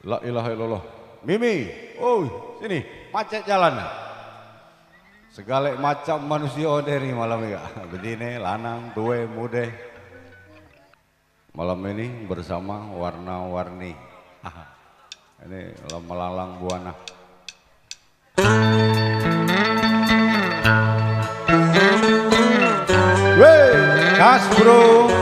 La ilaha illallah. Mimi, oh sini, macet jalan. Segala macam manusia dari malam ini. Begini, lanang, tua, muda. Malam ini bersama warna-warni. Ini melalang buana. Wey, gas bro.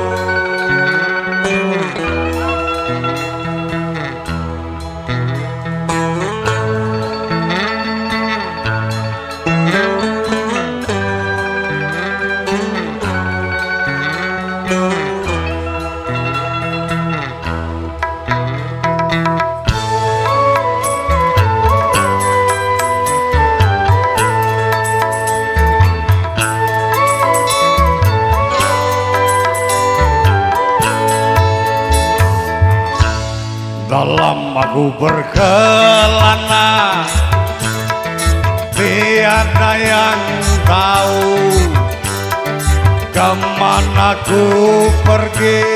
Dalam aku berkelana, tiada yang tahu kemana ku pergi,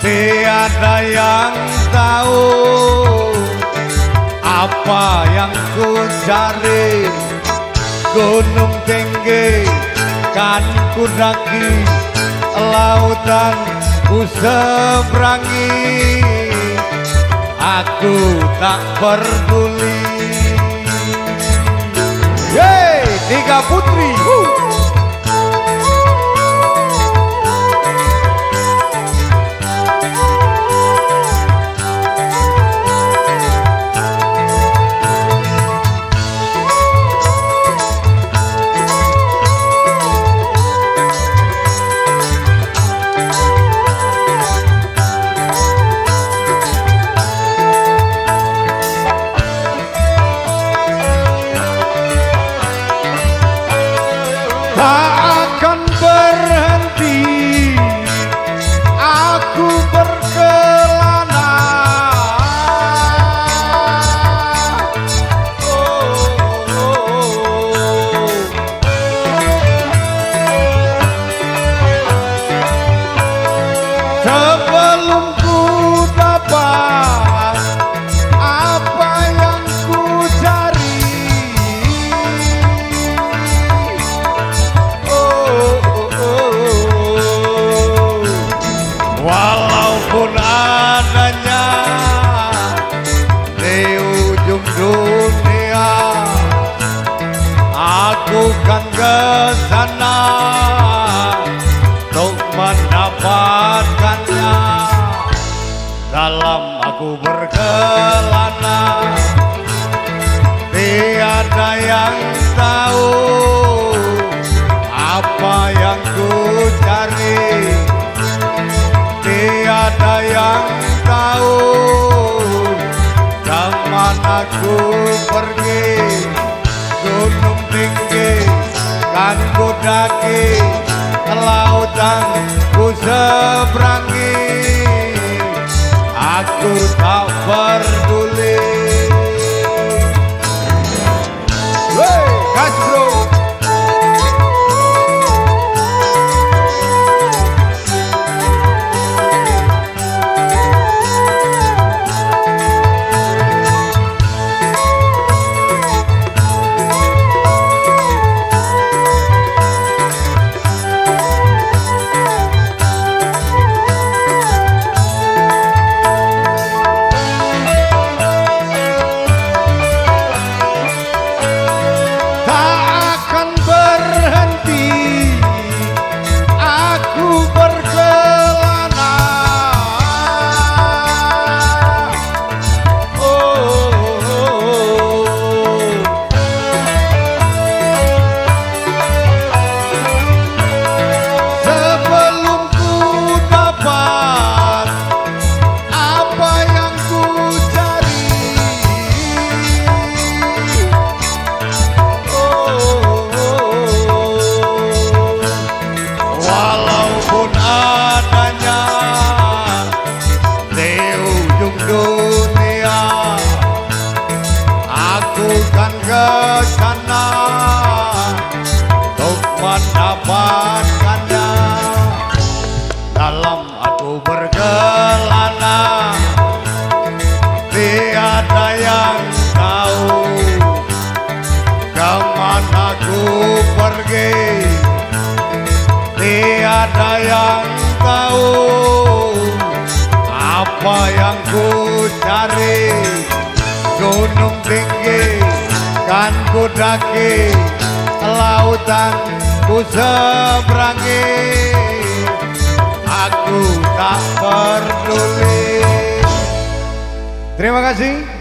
tiada yang tahu apa yang ku cari. Gunung tinggi kan ku daki, lautan ku seberangi, aku tak peduli. Yeay, tiga putri. Tak akan berhenti aku berkelana, sebelum ku dapat apa yang ku cari. Walaupun adanya di ujung dunia, aku kan ke sana untuk mendapatkannya. Dalam aku berkelana, tiada yang tahu apa yang ku cari. Tiada yang tahu kemana ku pergi. Gunung tinggi kan ku daki, lautan ku seberangi, aku tak peduli. Wey, gas bro. mendapatkannya. Dalam aku berkelana, tinggi, tiada yang tahu apa yang ku cari. Gunung tinggi kan ku daki, lautan ku seberangi, aku tak peduli. Terima kasih.